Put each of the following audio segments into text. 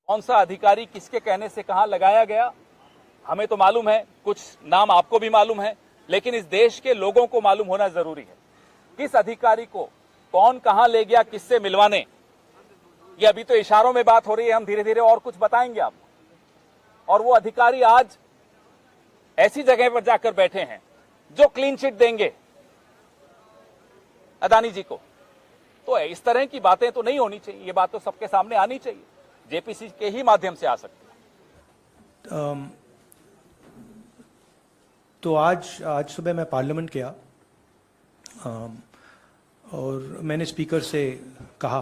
कौन सा अधिकारी किसके कहने से कहां लगाया गया हमें तो मालूम है, कुछ नाम आपको भी मालूम है, लेकिन इस देश के लोगों को मालूम होना जरूरी है किस अधिकारी को कौन कहां ले गया, किससे मिलवाने। ये अभी तो इशारों में बात हो रही है, हम धीरे धीरे और कुछ बताएंगे आपको। और वो अधिकारी आज ऐसी जगह पर जाकर बैठे हैं जो क्लीन चिट देंगे अदानी जी को। तो इस तरह की बातें तो नहीं होनी चाहिए, ये बात तो सबके सामने आनी चाहिए, जेपीसी के ही माध्यम से आ सकती है। तो आज सुबह मैं पार्लियामेंट गया और मैंने स्पीकर से कहा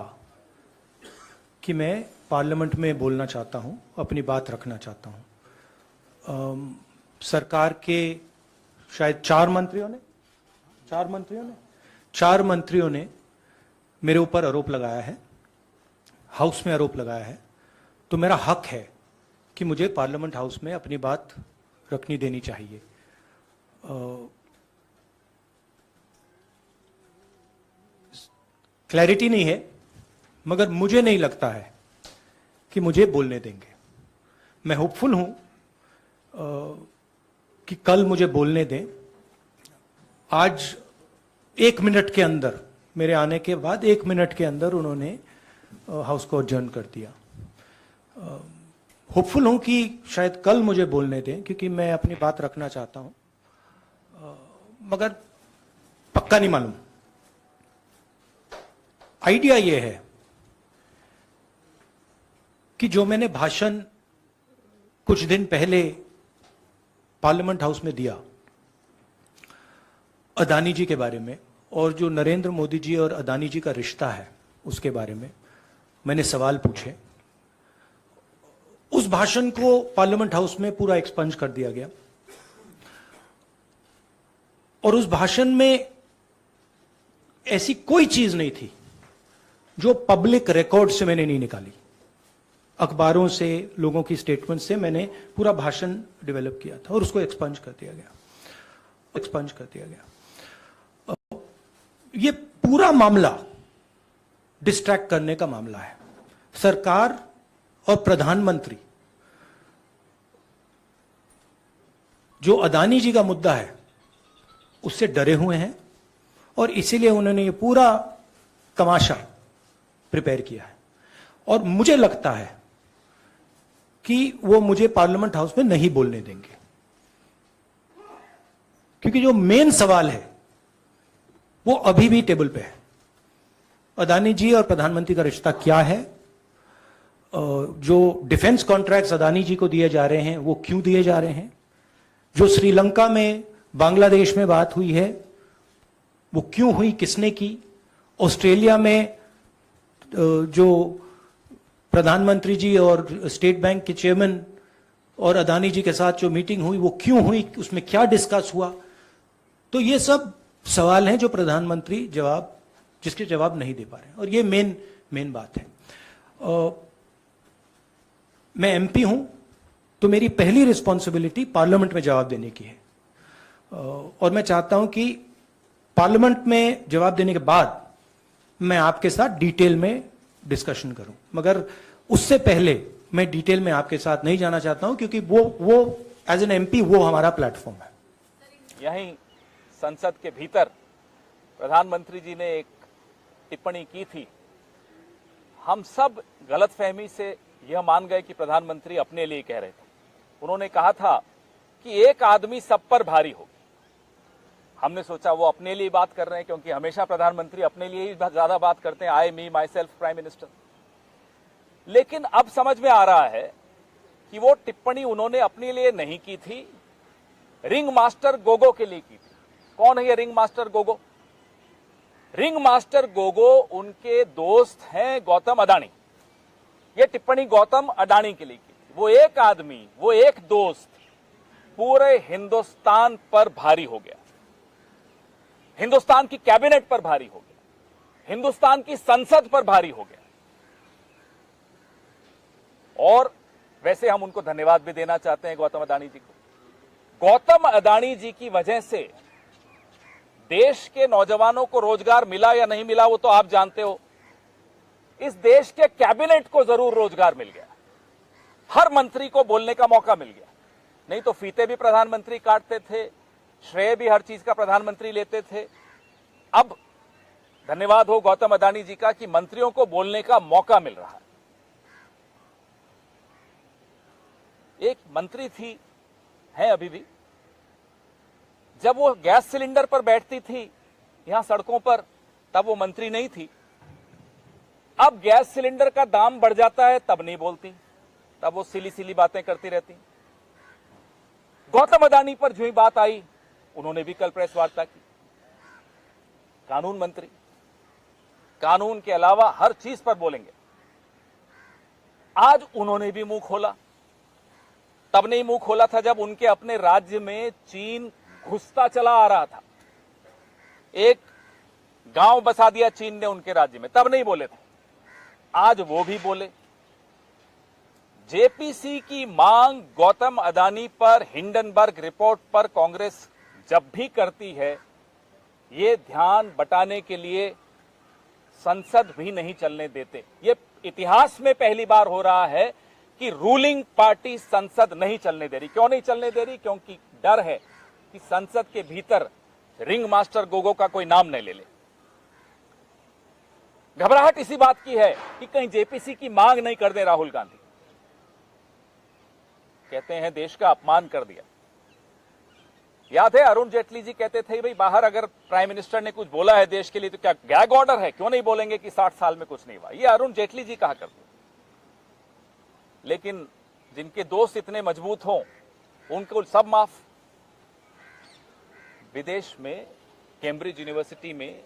कि मैं पार्लियामेंट में बोलना चाहता हूं, अपनी बात रखना चाहता हूं। सरकार के शायद चार मंत्रियों ने मेरे ऊपर आरोप लगाया है, हाउस में आरोप लगाया है, तो मेरा हक है कि मुझे पार्लियामेंट हाउस में अपनी बात रखनी देनी चाहिए। क्लैरिटी नहीं है, मगर मुझे नहीं लगता है कि मुझे बोलने देंगे। मैं होपफुल हूं कि कल मुझे बोलने दें। आज 1 मिनट के अंदर, मेरे आने के बाद 1 मिनट के अंदर उन्होंने हाउस को अडजर्न कर दिया। होपफुल हूं कि शायद कल मुझे बोलने दें, क्योंकि मैं अपनी बात रखना चाहता हूं, मगर पक्का नहीं मालूम। आइडिया यह है कि जो मैंने भाषण कुछ दिन पहले पार्लियामेंट हाउस में दिया अदानी जी के बारे में, और जो नरेंद्र मोदी जी और अदानी जी का रिश्ता है उसके बारे में मैंने सवाल पूछे, उस भाषण को पार्लियामेंट हाउस में पूरा एक्सपंज कर दिया गया। और उस भाषण में ऐसी कोई चीज नहीं थी जो पब्लिक रिकॉर्ड से मैंने नहीं निकाली। अखबारों से, लोगों की स्टेटमेंट से मैंने पूरा भाषण डेवलप किया था और उसको एक्सपंज कर दिया गया। ये पूरा मामला डिस्ट्रैक्ट करने का मामला है। सरकार और प्रधानमंत्री जो अदानी जी का मुद्दा है उससे डरे हुए हैं, और इसीलिए उन्होंने ये पूरा तमाशा प्रिपेयर किया है। और मुझे लगता है कि वो मुझे पार्लियामेंट हाउस में नहीं बोलने देंगे, क्योंकि जो मेन सवाल है वो अभी भी टेबल पे है। अदानी जी और प्रधानमंत्री का रिश्ता क्या है, जो डिफेंस कॉन्ट्रैक्ट्स अदानी जी को दिए जा रहे हैं वो क्यों दिए जा रहे हैं, जो श्रीलंका में, बांग्लादेश में बात हुई है वो क्यों हुई, किसने की, ऑस्ट्रेलिया में जो प्रधानमंत्री जी और स्टेट बैंक के चेयरमैन और अदानी जी के साथ जो मीटिंग हुई वो क्यों हुई, उसमें क्या डिस्कस हुआ। तो ये सब सवाल हैं जो प्रधानमंत्री जिसके जवाब नहीं दे पा रहे हैं, और ये मेन बात है। मैं एमपी हूं तो मेरी पहली रिस्पॉन्सिबिलिटी पार्लियामेंट में जवाब देने की है, और मैं चाहता हूं कि पार्लियामेंट में जवाब देने के बाद मैं आपके साथ डिटेल में डिस्कशन करूं, मगर उससे पहले मैं डिटेल में आपके साथ नहीं जाना चाहता हूं, क्योंकि वो एज एन एमपी वो हमारा प्लेटफॉर्म है। यहीं संसद के भीतर प्रधानमंत्री जी ने एक टिप्पणी की थी। हम सब गलतफहमी से यह मान गए कि प्रधानमंत्री अपने लिए कह रहे थे। उन्होंने कहा था कि एक आदमी सब पर भारी हो। हमने सोचा वो अपने लिए बात कर रहे हैं, क्योंकि हमेशा प्रधानमंत्री अपने लिए ही ज्यादा बात करते हैं, आई, मी, माई सेल्फ, प्राइम मिनिस्टर। लेकिन अब समझ में आ रहा है कि वो टिप्पणी उन्होंने अपने लिए नहीं की थी, रिंग मास्टर गोगो के लिए की थी। कौन है ये ring master Gogo? Ring master Gogo उनके दोस्त हैं गौतम अडानी। ये टिप्पणी गौतम अडानी के लिए की थी। वो एक आदमी, वो एक दोस्त पूरे हिंदुस्तान पर भारी हो गया, हिंदुस्तान की कैबिनेट पर भारी हो गया, हिंदुस्तान की संसद पर भारी हो गया। और वैसे हम उनको धन्यवाद भी देना चाहते हैं गौतम अडानी जी को। गौतम अडानी जी की वजह से देश के नौजवानों को रोजगार मिला या नहीं मिला वो तो आप जानते हो। इस देश के कैबिनेट को जरूर रोजगार मिल गया। हर मंत्री को बोलने का मौका मिल गया। नहीं तो फीते भी प्रधानमंत्री काटते थे, श्रेय भी हर चीज का प्रधानमंत्री लेते थे। अब धन्यवाद हो गौतम अडानी जी का कि मंत्रियों को बोलने का मौका मिल रहा है। एक मंत्री थी, है अभी भी, जब वो गैस सिलेंडर पर बैठती थी यहां सड़कों पर, तब वो मंत्री नहीं थी। अब गैस सिलेंडर का दाम बढ़ जाता है तब नहीं बोलती, तब वो सिली सिली बातें करती रहती। गौतम अडानी पर जो ही बात आई, उन्होंने भी कल प्रेस वार्ता की। कानून मंत्री, कानून के अलावा हर चीज पर बोलेंगे। आज उन्होंने भी मुंह खोला। तब नहीं मुंह खोला था जब उनके अपने राज्य में चीन घुसता चला आ रहा था। एक गांव बसा दिया चीन ने उनके राज्य में, तब नहीं बोले थे। आज वो भी बोले। जेपीसी की मांग गौतम अडानी पर, हिंडनबर्ग रिपोर्ट पर कांग्रेस जब भी करती है, ये ध्यान बटाने के लिए संसद भी नहीं चलने देते। ये इतिहास में पहली बार हो रहा है कि रूलिंग पार्टी संसद नहीं चलने दे रही। क्यों नहीं चलने दे रही? क्योंकि डर है कि संसद के भीतर रिंग मास्टर गोगो का कोई नाम नहीं ले ले। घबराहट इसी बात की है कि कहीं जेपीसी की मांग नहीं कर दे राहुल गांधी। कहते हैं देश का अपमान कर दिया। याद है अरुण जेटली जी कहते थे भाई बाहर अगर प्राइम मिनिस्टर ने कुछ बोला है देश के लिए तो क्या गैग ऑर्डर है, क्यों नहीं बोलेंगे कि 60 साल में कुछ नहीं हुआ। ये अरुण जेटली जी कहा करते। लेकिन जिनके दोस्त इतने मजबूत हों उनको सब माफ। विदेश में कैम्ब्रिज यूनिवर्सिटी में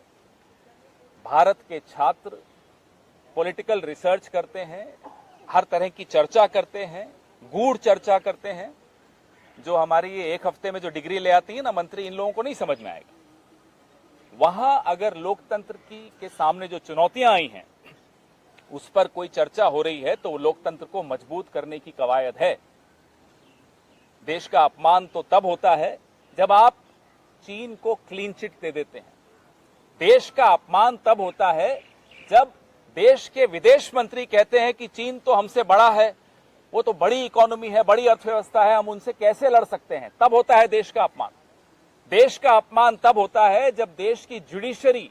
भारत के छात्र पॉलिटिकल रिसर्च करते हैं, हर तरह की चर्चा करते हैं, गूढ़ चर्चा करते हैं। जो हमारी ये एक हफ्ते में जो डिग्री ले आती है ना मंत्री, इन लोगों को नहीं समझ में आएगी। वहां अगर लोकतंत्र के सामने जो चुनौतियां आई हैं उस पर कोई चर्चा हो रही है तो वो लोकतंत्र को मजबूत करने की कवायद है। देश का अपमान तो तब होता है जब आप चीन को क्लीन चिट दे देते हैं। देश का अपमान तब होता है जब देश के विदेश मंत्री कहते हैं कि चीन तो हमसे बड़ा है, वो तो बड़ी इकोनॉमी है, बड़ी अर्थव्यवस्था है, हम उनसे कैसे लड़ सकते हैं। तब होता है देश का अपमान। देश का अपमान तब होता है जब देश की जुडिशरी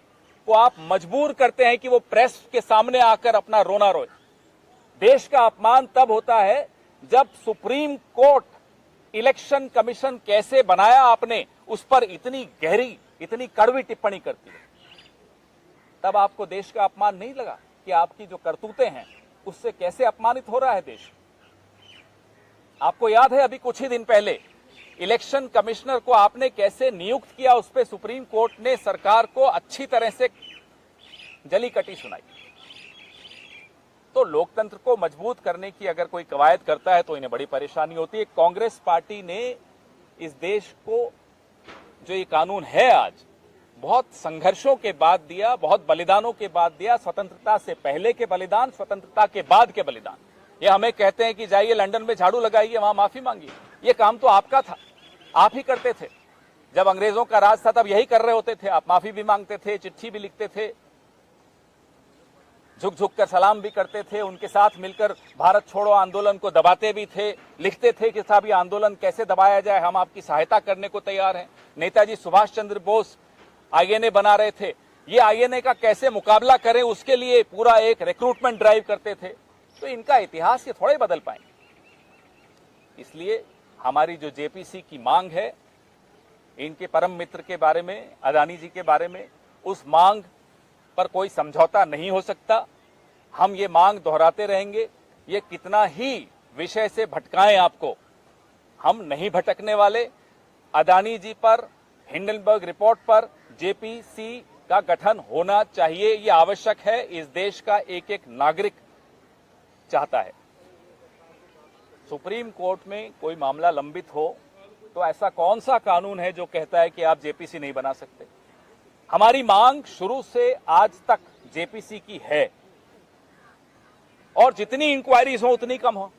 को आप मजबूर करते हैं कि वो प्रेस के सामने आकर अपना रोना रोए। देश का अपमान तब होता है जब सुप्रीम कोर्ट इलेक्शन कमीशन कैसे बनाया आपने, उस पर इतनी गहरी, इतनी कड़वी टिप्पणी करती है। तब आपको देश का अपमान नहीं लगा कि आपकी जो करतूतें हैं उससे कैसे अपमानित हो रहा है देश। आपको याद है अभी कुछ ही दिन पहले इलेक्शन कमिश्नर को आपने कैसे नियुक्त किया, उस पर सुप्रीम कोर्ट ने सरकार को अच्छी तरह से जली कटी सुनाई। तो लोकतंत्र को मजबूत करने की अगर कोई कवायद करता है तो इन्हें बड़ी परेशानी होती है। कांग्रेस पार्टी ने इस देश को जो ये कानून है आज बहुत संघर्षों के बाद दिया, बहुत बलिदानों के बाद दिया। स्वतंत्रता से पहले के बलिदान, स्वतंत्रता के बाद के बलिदान। ये हमें कहते हैं कि जाइए लंदन में झाड़ू लगाइए, वहां माफी मांगिए। ये काम तो आपका था, आप ही करते थे। जब अंग्रेजों का राज था तब यही कर रहे होते थे आप। माफी भी मांगते थे, चिट्ठी भी लिखते थे, झुक झुक कर सलाम भी करते थे, उनके साथ मिलकर भारत छोड़ो आंदोलन को दबाते भी थे, लिखते थे कि साहब ये आंदोलन कैसे दबाया जाए, हम आपकी सहायता करने को तैयार हैं। नेताजी सुभाष चंद्र बोस आईएनए बना रहे थे, ये आईएनए का कैसे मुकाबला करें उसके लिए पूरा एक रिक्रूटमेंट ड्राइव करते थे। तो इनका इतिहास ये थोड़े बदल पाएंगे। इसलिए हमारी जो जेपीसी की मांग है, इनके परम मित्र के बारे में, अडानी जी के बारे में, उस मांग पर कोई समझौता नहीं हो सकता। हम ये मांग दोहराते रहेंगे। ये कितना ही विषय से भटकाएं आपको, हम नहीं भटकने वाले। अडानी जी पर, हिंडनबर्ग रिपोर्ट पर जेपीसी का गठन होना चाहिए, ये आवश्यक है। इस देश का एक एक नागरिक चाहता है। सुप्रीम कोर्ट में कोई मामला लंबित हो तो ऐसा कौन सा कानून है जो कहता है कि आप जेपीसी नहीं बना सकते। हमारी मांग शुरू से आज तक जेपीसी की है, और जितनी इंक्वायरीज हो उतनी कम हो।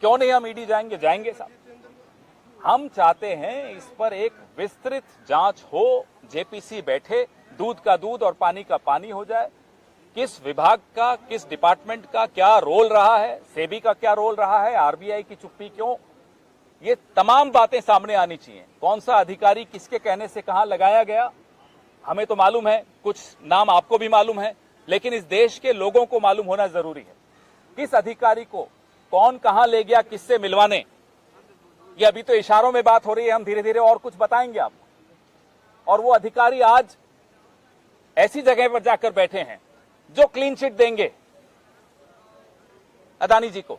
क्यों नहीं हम ईडी जाएंगे? जाएंगे साहब। हम चाहते हैं इस पर एक विस्तृत जांच हो, जेपीसी बैठे, दूध का दूध और पानी का पानी हो जाए। किस विभाग का, किस डिपार्टमेंट का क्या रोल रहा है, सेबी का क्या रोल रहा है, आरबीआई की चुप्पी क्यों, ये तमाम बातें सामने आनी चाहिए। कौन सा अधिकारी किसके कहने से कहां लगाया गया, हमें तो मालूम है, कुछ नाम आपको भी मालूम है, लेकिन इस देश के लोगों को मालूम होना जरूरी है। किस अधिकारी को कौन कहां ले गया, किससे मिलवाने, ये अभी तो इशारों में बात हो रही है, हम धीरे धीरे और कुछ बताएंगे आपको। और वो अधिकारी आज ऐसी जगह पर जाकर बैठे हैं जो क्लीन चिट देंगे अदानी जी को।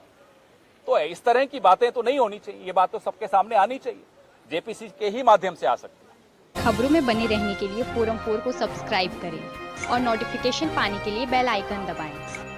तो इस तरह की बातें तो नहीं होनी चाहिए, ये बात तो सबके सामने आनी चाहिए, जेपीसी के ही माध्यम से आ सकती है। खबरों में बने रहने के लिए फोरम 4 को सब्सक्राइब करें और नोटिफिकेशन पाने के लिए बेल आइकन दबाएं।